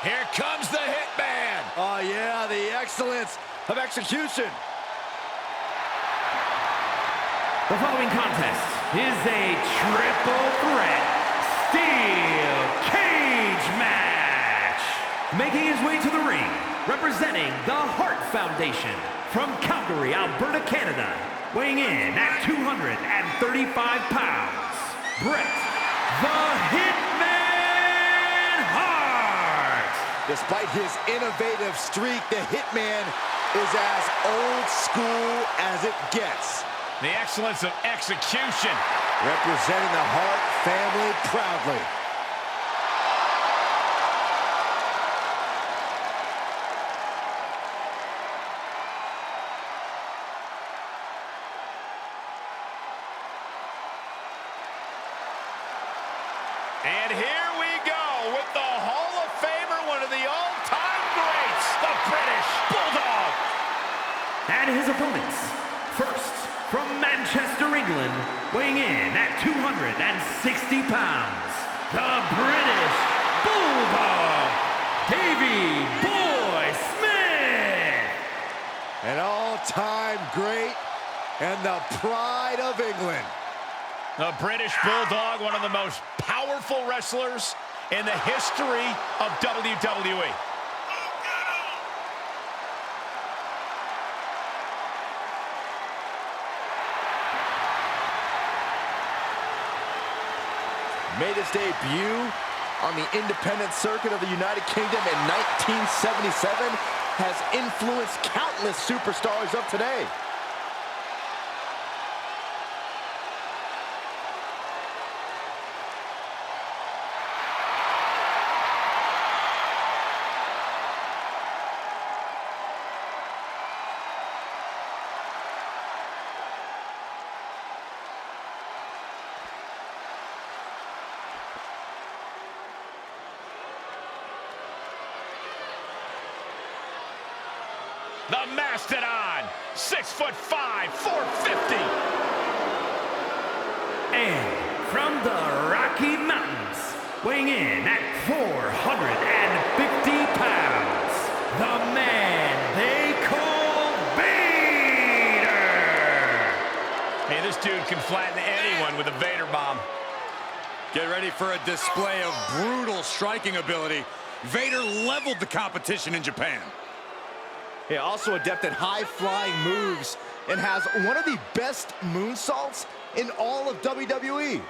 Here comes the Hitman. Oh, yeah, the excellence of execution. The following contest is a triple threat steel cage match. Making his way to the ring, representing the Hart Foundation from Calgary, Alberta, Canada, weighing in at 235 pounds, Bret the Hitman Hart. Despite his innovative streak, the Hitman is as old school as it gets. The excellence of execution. Representing the Hart family proudly. And here we go with the Hall of Famer, one of the all-time greats, the British Bulldog. And his opponents, first from Manchester, England, weighing in at 260 pounds, the British Bulldog, Davey Boy Smith. An all-time great and the pride of England. The British Bulldog, one of the most powerful wrestlers in the history of WWE. Made his debut on the independent circuit of the United Kingdom in 1977, has influenced countless superstars of today. The Mastodon, 6'5", 450. And from the Rocky Mountains, weighing in at 450 pounds, the man they call Vader. Hey, this dude can flatten anyone with a Vader bomb. Get ready for a display of brutal striking ability. Vader leveled the competition in Japan. Yeah, also adept at high-flying moves and has one of the best moonsaults in all of WWE.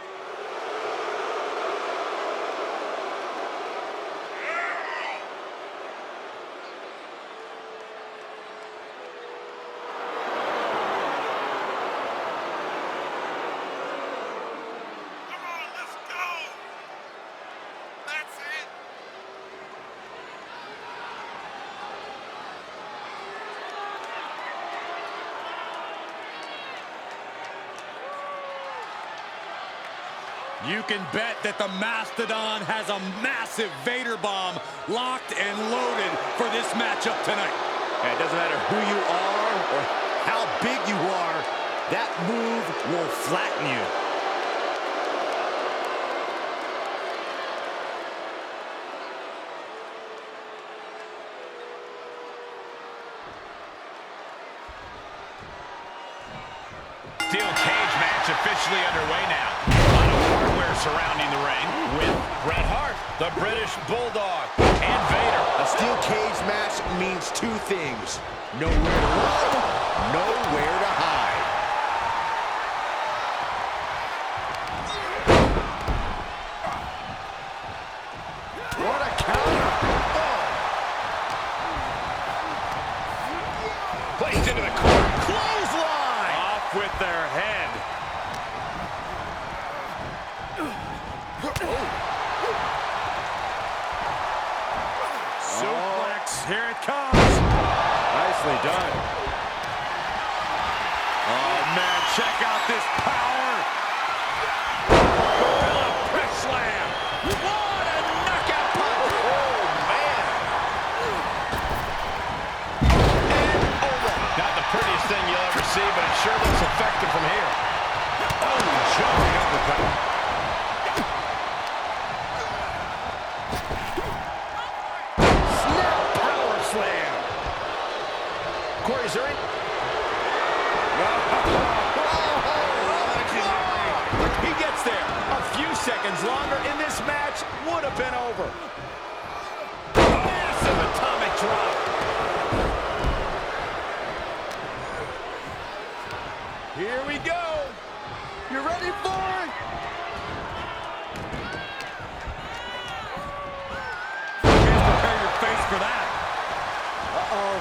You can bet that the Mastodon has a massive Vader bomb locked and loaded for this matchup tonight. And it doesn't matter who you are or how big you are, that move will flatten you. Steel cage match officially underway now. A lot of hardware surrounding the ring with Bret Hart, the British Bulldog, and Vader. A steel cage match means two things: nowhere to run, nowhere to hide. What a counter! Oh. Placed into the corner. Clothesline! Off with their head. Suplex, here it comes. Nicely done. Oh, man, check out this power. Gorilla press slam. What a knockout punch. Oh, man. And over. Not the prettiest thing you'll ever see, but it sure looks effective from here. Oh, jumping uppercut. Corey, is there any... He gets there. A few seconds longer in this match would have been over. Massive atomic drop. Here we go. You ready for it? Prepare your face for that. Uh-oh.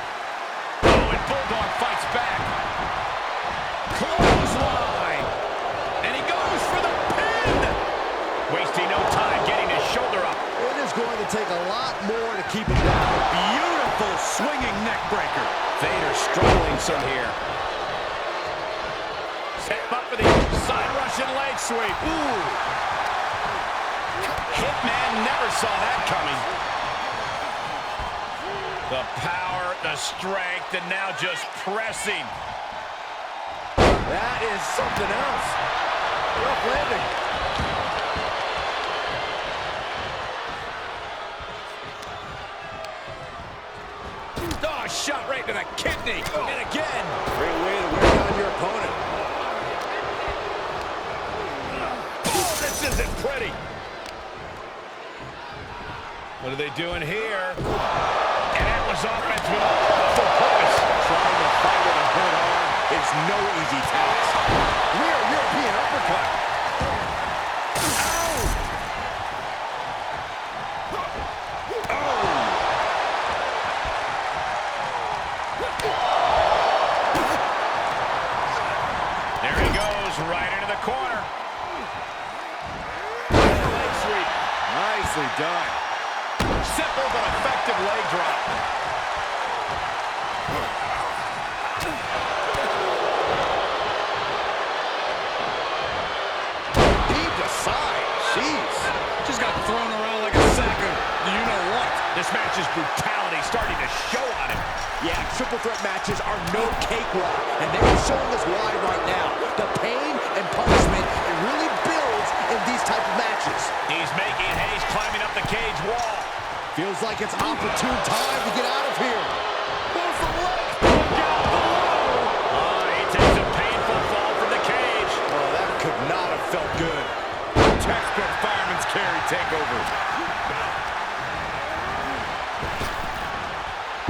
Oh, and Bulldog fights back. Clothesline. And he goes for the pin. Wasting no time getting his shoulder up. It is going to take a lot more to keep him down. Beautiful swinging neck breaker. Vader struggling some here. Set him up for the side Russian leg sweep. Ooh. Hitman never saw that coming. The power, the strength, and now just pressing. That is something else. Rough landing. Oh, shot right to the kidney. And again. Great way to wear down your opponent. Oh, this isn't pretty. What are they doing here? And that was offense with full purpose. Trying to fight with a hurt arm is no easy task. Rear European uppercut. Ow! Oh! There he goes, right into the corner. Leg sweep. Nicely done. Simple but effective leg drop. Deep to side. Jeez. Just got thrown around like a sack of you-know-what. This match's brutality starting to show on him. Yeah, triple threat matches are no cakewalk, and they're showing us why right now. The pain and punishment, it really builds in these type of matches. He's making haste climbing up the cage wall. Feels like it's opportune time to get out of here. Move from left. Look out below. Oh, he takes a painful fall from the cage. Oh, that could not have felt good. Textbook fireman's carry takeover.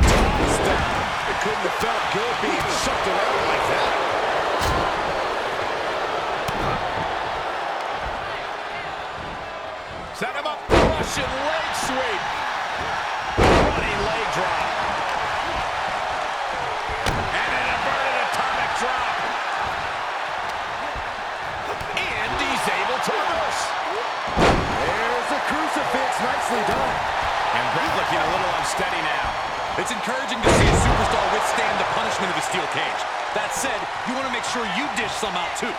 It couldn't have felt good being shoved around like that. Set him up. Russian leg sweep. Running leg drop. And an inverted atomic drop. And he's able to reverse. There's the crucifix. Nicely done. And Bret looking a little unsteady now. It's encouraging to see a superstar withstand the punishment of a steel cage. That said, you want to make sure you dish some out too.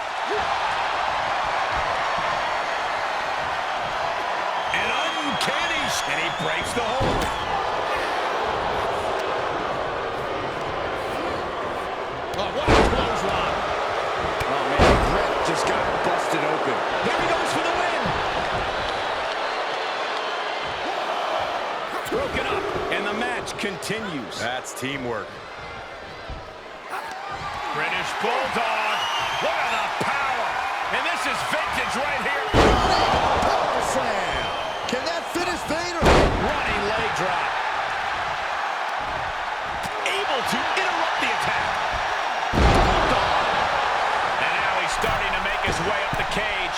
An uncanny, and he breaks the hold. Oh, what a clothesline. Oh, man, Bret just got busted open. Here he goes for the win. Broken up, and the match continues. That's teamwork. British Bulldog. Look at the power. And this is vintage right here. Power slam. Can that finish Vader? Running leg drop. Able to interrupt the attack. Bulldog. And now he's starting to make his way up the cage.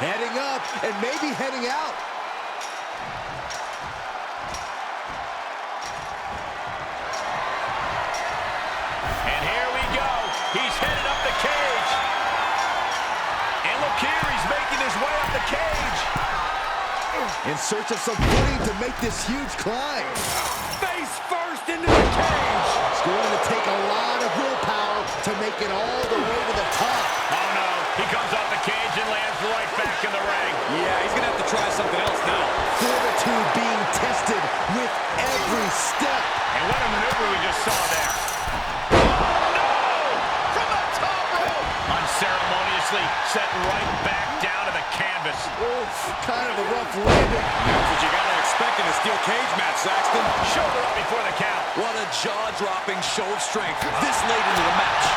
Heading up and maybe heading out. And here we go. He's headed up the cage. And look here, he's making his way up the cage. In search of some footing to make this huge climb. Face first into the cage. It's going to take a lot of willpower to make it all the way to the top. Oh no, he comes off the cage and lands right back in the ring. Yeah, he's going to have to try something else now. Fortitude being tested with every step. And what a maneuver we just saw there. Oh no! From the top rope! Unceremoniously set right back down to the canvas. Oof, kind of a rough landing. That's what you got to expect in in a steel cage match, Saxton. Shoulder up before the count. What a jaw-dropping show of strength this late into the match.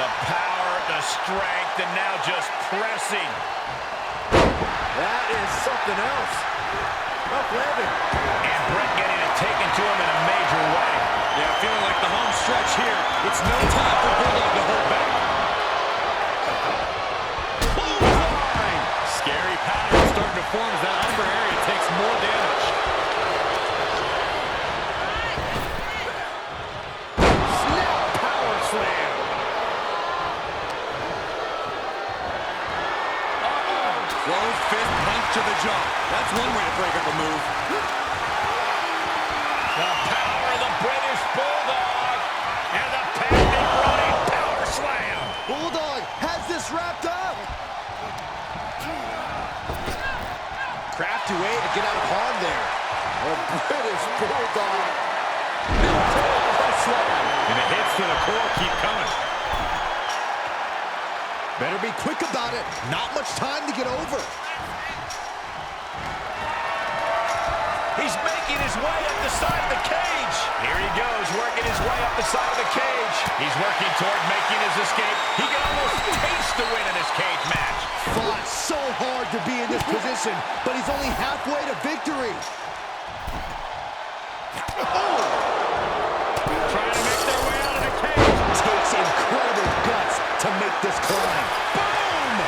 The power, the strength, and now just pressing. That is something else. Up landing. And Bret getting it taken to him in a major way. Yeah, feeling like the home stretch here. It's no time for Bulldog to hold back. Clothesline! Scary pattern starting to form as that upper area takes more damage. Snap power slam. Closed fist punch to the jaw. That's one way to break up a move. The power of the British Bulldog. And the pending running power slam. Bulldog has this wrapped up. Crafty way to get out of harm there. The British Bulldog. And the hits to the core keep coming. Better be quick about it. Not much time to get over. He's making his way up the side of the cage. Here he goes, working his way up the side of the cage. He's working toward making his escape. He can almost taste the win in this cage match. Fought so hard to be in this position, but he's only halfway to victory. Trying to make their way out of the cage. Takes incredible guts to make this climb. Boom!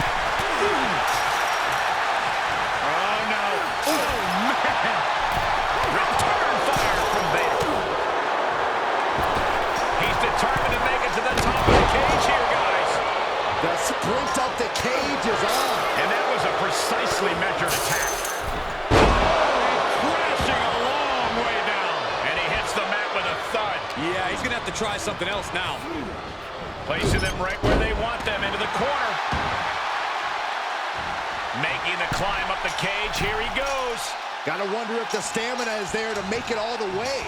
Oh, no. Oh, man. Return fire from Vader. He's determined to make it to the top of the cage here, guys. The sprint up the cage is on. And that was a precisely measured attack. Crashing a long way down. And he hits the mat with a thud. Yeah, he's going to have to try something else now. Placing them right where they want them, into the corner. Making the climb up the cage. Here he goes. Gotta wonder if the stamina is there to make it all the way.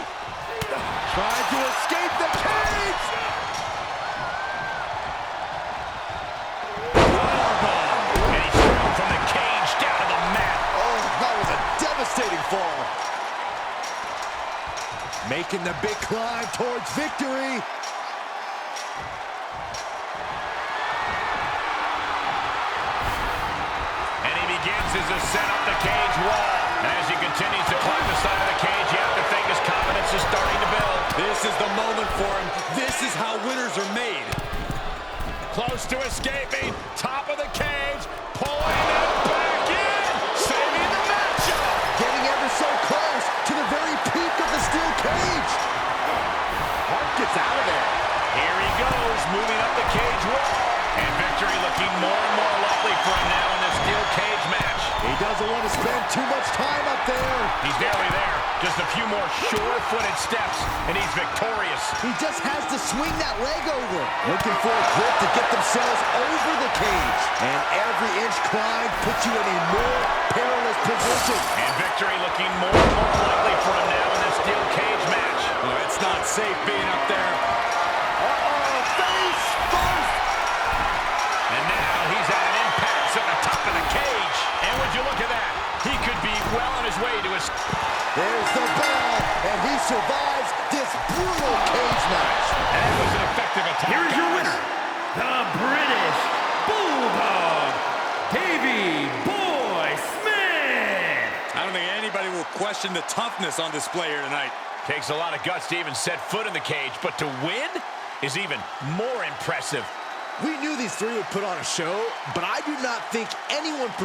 Trying to escape the cage! And he's thrown from the cage down to the mat. Oh, that was a devastating fall. Making the big climb towards victory. And he begins his ascent up the cage wall. And as he continues to climb the side of the cage, you have to think his confidence is starting to build. This is the moment for him. This is how winners are made. Close to escaping. Top of the cage. Pulling it back in. Saving the matchup. Getting ever so close to the very peak of the steel cage. Hart gets out of there. Here he goes, moving up the cage wall. And victory looking more and more likely for him now in this steel cage match. He doesn't want to spend too much time up there. He's nearly there. Just a few more sure-footed steps, and he's victorious. He just has to swing that leg over. Looking for a grip to get themselves over the cage. And every inch climb puts you in a more perilous position. And victory looking more and more likely for him now in this steel cage match. Oh, it's not safe being up there. Uh-oh, face first. And now he's at an impasse at the top of the cage. And would you look at that? He could be well on his way to his... There's the bell, and he survives this brutal cage match. And it was an effective attack. Here's your winner, the British Bulldog, Davey Boy Smith. I don't think anybody will question the toughness on display here tonight. Takes a lot of guts to even set foot in the cage, but to win is even more impressive. We knew these three would put on a show, but I do not think anyone predicted